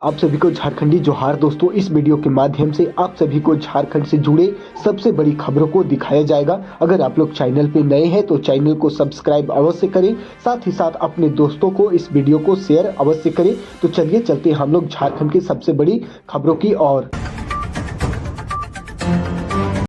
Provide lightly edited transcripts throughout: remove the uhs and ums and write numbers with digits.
आप सभी को झारखंडी जोहार दोस्तों। इस वीडियो के माध्यम से आप सभी को झारखंड से जुड़े सबसे बड़ी खबरों को दिखाया जाएगा। अगर आप लोग चैनल पे नए हैं तो चैनल को सब्सक्राइब अवश्य करें, साथ ही साथ अपने दोस्तों को इस वीडियो को शेयर अवश्य करें। तो चलिए चलते हम लोग झारखंड की सबसे बड़ी खबरों की ओर।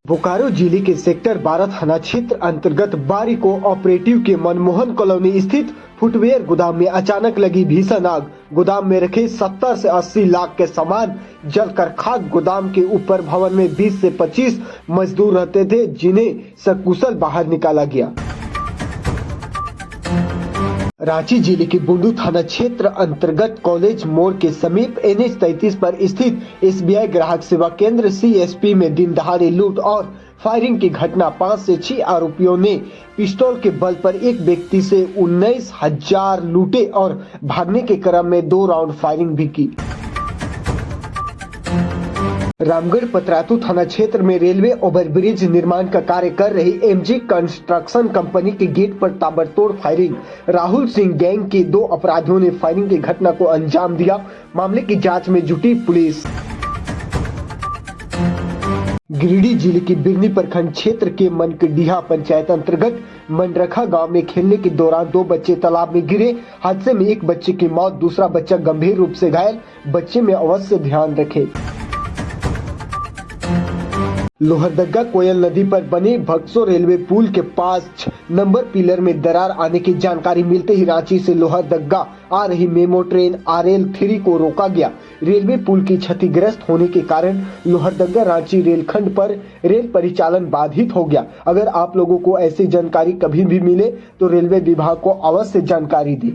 बोकारो जिले के सेक्टर 12 थाना क्षेत्र अंतर्गत बारिको ऑपरेटिव के मनमोहन कॉलोनी स्थित फुटवेयर गोदाम में अचानक लगी भीषण आग। गोदाम में रखे 70 से 80 लाख के सामान जलकर खाक। गोदाम के ऊपर भवन में 20 से 25 मजदूर रहते थे, जिन्हें सकुशल बाहर निकाला गया। रांची जिले के बुंडू थाना क्षेत्र अंतर्गत कॉलेज मोड़ के समीप NH 33 पर स्थित SBI ग्राहक सेवा केंद्र CSP में दिन दहाड़े लूट और फायरिंग की घटना। 5 से 6 आरोपियों ने पिस्तौल के बल पर एक व्यक्ति से 19,000 लूटे और भागने के क्रम में 2 राउंड फायरिंग भी की। रामगढ़ पतरातू थाना क्षेत्र में रेलवे ओवरब्रिज निर्माण का कार्य कर रही MG कंस्ट्रक्शन कंपनी के गेट पर ताबड़तोड़ फायरिंग। राहुल सिंह गैंग के 2 अपराधियों ने फायरिंग की घटना को अंजाम दिया। मामले की जांच में जुटी पुलिस। गिरिडीह जिले के बिरनी प्रखंड क्षेत्र के मनकडीहा पंचायत अंतर्गत मंडरखा गांव में खेलने के दौरान 2 बच्चे तालाब में गिरे। हादसे में एक बच्चे की मौत, दूसरा बच्चा गंभीर रूप से घायल। बच्चे में अवश्य ध्यान रखें। लोहरदगा कोयल नदी पर बने भक्सो रेलवे पुल के पास नंबर पिलर में दरार आने की जानकारी मिलते ही रांची से लोहरदगा आ रही मेमो ट्रेन RL 3 को रोका गया। रेलवे पुल की क्षतिग्रस्त होने के कारण लोहरदगा रांची रेलखंड पर रेल परिचालन बाधित हो गया। अगर आप लोगों को ऐसी जानकारी कभी भी मिले तो रेलवे विभाग को अवश्य जानकारी दें।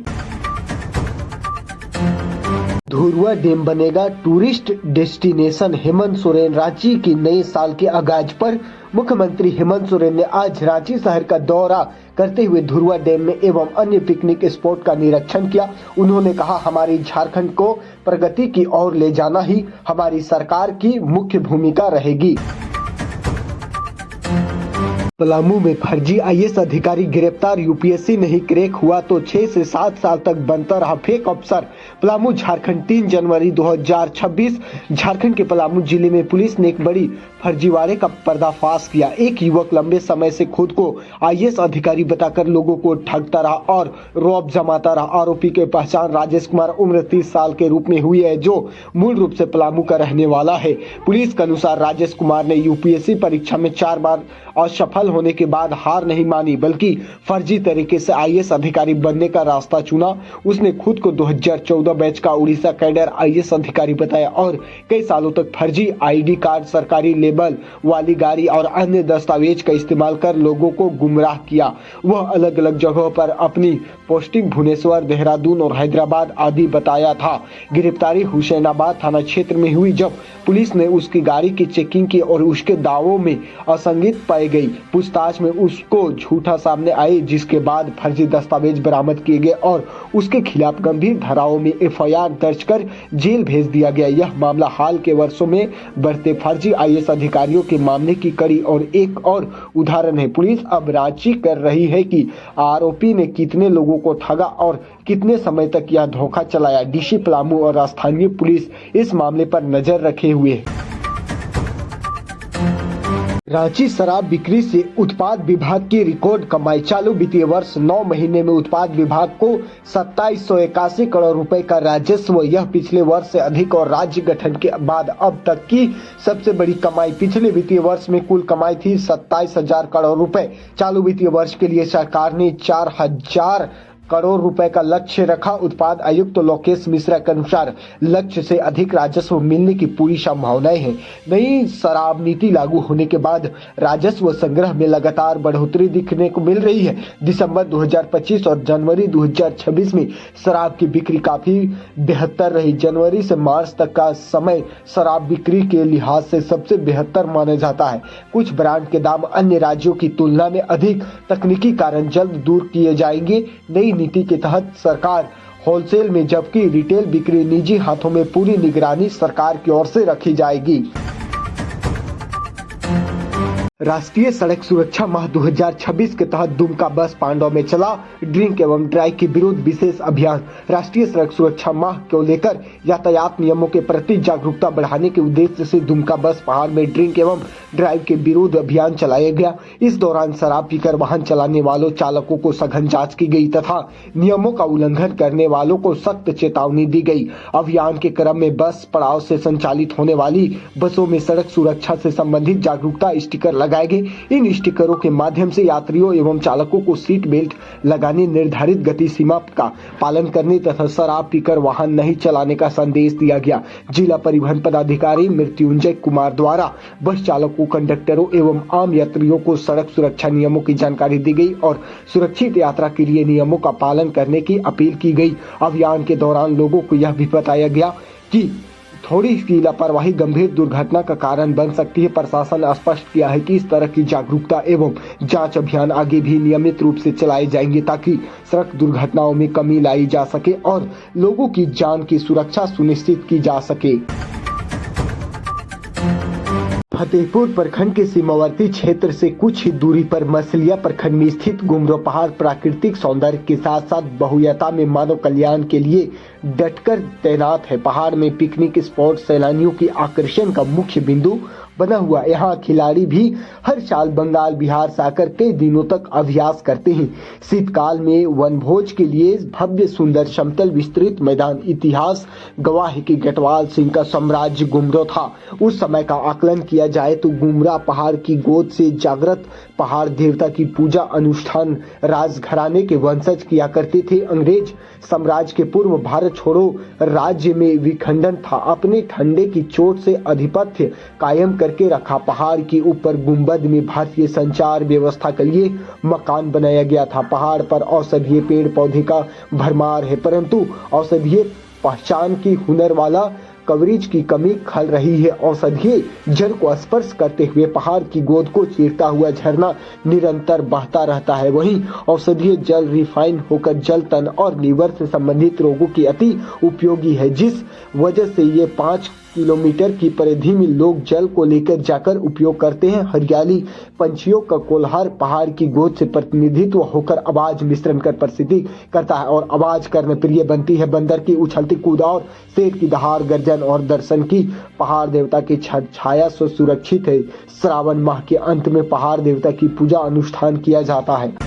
धुरुआ डैम बनेगा टूरिस्ट डेस्टिनेशन। हेमंत सोरेन। रांची की नए साल के आगाज पर मुख्यमंत्री हेमंत सोरेन ने आज रांची शहर का दौरा करते हुए धुरुआ डैम में एवं अन्य पिकनिक स्पॉट का निरीक्षण किया। उन्होंने कहा, हमारी झारखंड को प्रगति की ओर ले जाना ही हमारी सरकार की मुख्य भूमिका रहेगी। पलामू में फर्जी IAS अधिकारी गिरफ्तार। UPSC नहीं क्रैक हुआ तो 6 से 7 साल तक बनता रहा फेक अफसर। पलामू झारखंड 3 जनवरी 2026। झारखंड के पलामू जिले में पुलिस ने एक बड़ी फर्जीवाड़े का पर्दाफाश किया। एक युवक लंबे समय से खुद को IAS अधिकारी बताकर लोगों को ठगता रहा और रौब जमाता रहा। आरोपी की पहचान राजेश कुमार उम्र 30 साल के रूप में हुई है, जो मूल रूप से पलामू का रहने वाला है। पुलिस के अनुसार राजेश कुमार ने UPSC परीक्षा में 4 बार असफल होने के बाद हार नहीं मानी, बल्कि फर्जी तरीके से IAS अधिकारी बनने का रास्ता चुना। उसने खुद को 2014 बैच का उड़ीसा कैडर IAS अधिकारी बताया और कई सालों तक फर्जी ID कार्ड, सरकारी लेबल वाली गाड़ी और अन्य दस्तावेज का इस्तेमाल कर लोगों को गुमराह किया। वह अलग अलग जगहों पर अपनी पोस्टिंग भुवनेश्वर, देहरादून और हैदराबाद आदि बताया था। गिरफ्तारी हुसैनाबाद थाना क्षेत्र में हुई, जब पुलिस ने उसकी गाड़ी की चेकिंग की और उसके दावों में असंगति पाई गई। पूछताछ में उसको झूठा सामने आई, जिसके बाद फर्जी दस्तावेज बरामद किए गए और उसके खिलाफ गंभीर धाराओं में FIR दर्ज कर जेल भेज दिया गया। यह मामला हाल के वर्षों में बढ़ते फर्जी IAS अधिकारियों के मामले की कड़ी और एक और उदाहरण है। पुलिस अब रांची कर रही है कि आरोपी ने कितने लोगों को ठगा और कितने समय तक यह धोखा चलाया। DC पलामू और स्थानीय पुलिस इस मामले पर नजर रखे हुए है। रांची शराब बिक्री से उत्पाद विभाग की रिकॉर्ड कमाई। चालू वित्तीय वर्ष 9 महीने में उत्पाद विभाग को 2781 करोड़ रुपए का राजस्व। यह पिछले वर्ष से अधिक और राज्य गठन के बाद अब तक की सबसे बड़ी कमाई। पिछले वित्तीय वर्ष में कुल कमाई थी 27,000 करोड़ रुपए। चालू वित्तीय वर्ष के लिए सरकार ने 4,000 करोड़ रुपए का लक्ष्य रखा। उत्पाद आयुक्त तो लोकेश मिश्रा के अनुसार लक्ष्य से अधिक राजस्व मिलने की पूरी संभावनाएं हैं। नई शराब नीति लागू होने के बाद राजस्व संग्रह में लगातार बढ़ोतरी दिखने को मिल रही है। दिसंबर 2025 और जनवरी 2026 में शराब की बिक्री काफी बेहतर रही। जनवरी से मार्च तक का समय शराब बिक्री के लिहाज से सबसे बेहतर माना जाता है। कुछ ब्रांड के दाम अन्य राज्यों की तुलना में अधिक तकनीकी कारण जल्द दूर किए जाएंगे। नई नीति के तहत सरकार होलसेल में, जबकि रिटेल बिक्री निजी हाथों में पूरी निगरानी सरकार की ओर से रखी जाएगी। राष्ट्रीय सड़क सुरक्षा माह 2026 के तहत दुमका बस पांडव में चला ड्रिंक एवं ड्राइव के विरुद्ध विशेष अभियान। राष्ट्रीय सड़क सुरक्षा माह को लेकर यातायात नियमों के प्रति जागरूकता बढ़ाने के उद्देश्य से दुमका बस पहाड़ में ड्रिंक एवं ड्राइव के विरुद्ध अभियान चलाया गया। इस दौरान शराब पीकर वाहन चलाने वालों चालकों को सघन जांच की गई तथा नियमों का उल्लंघन करने वालों को सख्त चेतावनी दी गई। अभियान के क्रम में बस पड़ाव से संचालित होने वाली बसों में सड़क सुरक्षा से संबंधित जागरूकता स्टिकर लगाए गए। इन स्टिकरों के माध्यम से यात्रियों एवं चालकों को सीट बेल्ट लगाने, निर्धारित गति सीमा का पालन करने तथा शराब पीकर वाहन नहीं चलाने का संदेश दिया गया। जिला परिवहन पदाधिकारी मृत्युंजय कुमार द्वारा बस चालकों, कंडक्टरों एवं आम यात्रियों को सड़क सुरक्षा नियमों की जानकारी दी गई और सुरक्षित यात्रा के लिए नियमों का पालन करने की अपील की गई। अभियान के दौरान लोगों को यह भी बताया गया कि थोड़ी सी लापरवाही गंभीर दुर्घटना का कारण बन सकती है। प्रशासन ने स्पष्ट किया है कि इस तरह की जागरूकता एवं जांच अभियान आगे भी नियमित रूप से चलाए जाएंगे ताकि सड़क दुर्घटनाओं में कमी लाई जा सके और लोगों की जान की सुरक्षा सुनिश्चित की जा सके। फतेहपुर प्रखंड के सीमावर्ती क्षेत्र से कुछ ही दूरी पर मसलिया प्रखंड में स्थित गुमरो पहाड़ प्राकृतिक सौंदर्य के साथ साथ बहुयता में मानव कल्याण के लिए डटकर तैनात है। पहाड़ में पिकनिक स्पॉट सैलानियों की आकर्षण का मुख्य बिंदु बना हुआ। यहाँ खिलाड़ी भी हर साल बंगाल, बिहार से आकर कई दिनों तक अभ्यास करते हैं। शीतकाल में वनभोज के लिए भव्य सुंदर समतल विस्तृत मैदान इतिहास गवाह है कि गढ़वाल सिंह का साम्राज्य गुमरो था। उस समय का आकलन किया जाए तो गुमरा पहाड़ की गोद से जागृत पहाड़ देवता की पूजा अनुष्ठान राजघराने के वंशज किया करते थे। अंग्रेज साम्राज्य के पूर्व भारत छोड़ो राज्य में विखंडन था। अपने ठंडे की चोट से अधिपत्य कायम करके रखा। पहाड़ के ऊपर गुंबद में भारतीय संचार व्यवस्था के लिए मकान बनाया गया था। पहाड़ पर औषधीय पेड़ पौधे का भरमार है, परंतु औषधीय पहचान की हुनर वाला कवरेज की कमी खल रही है। औषधीय जल को स्पर्श करते हुए पहाड़ की गोद को चीरता हुआ झरना निरंतर बहता रहता है। वहीं औषधीय जल रिफाइन होकर जल तन और लीवर से संबंधित रोगों की अति उपयोगी है, जिस वजह से ये 5 किलोमीटर की परिधि में लोग जल को लेकर जाकर उपयोग करते हैं। हरियाली, पंछियों का कोलाहल पहाड़ की गोद से प्रतिनिधित्व होकर आवाज मिश्रण कर प्रसिद्धि करता है और आवाज करने प्रिय बनती है। बंदर की उछलती कूदार, शेर की दहाड़ गर्जन और दर्शन की पहाड़ देवता की छाया से सुरक्षित है। श्रावण माह के अंत में पहाड़ देवता की पूजा अनुष्ठान किया जाता है।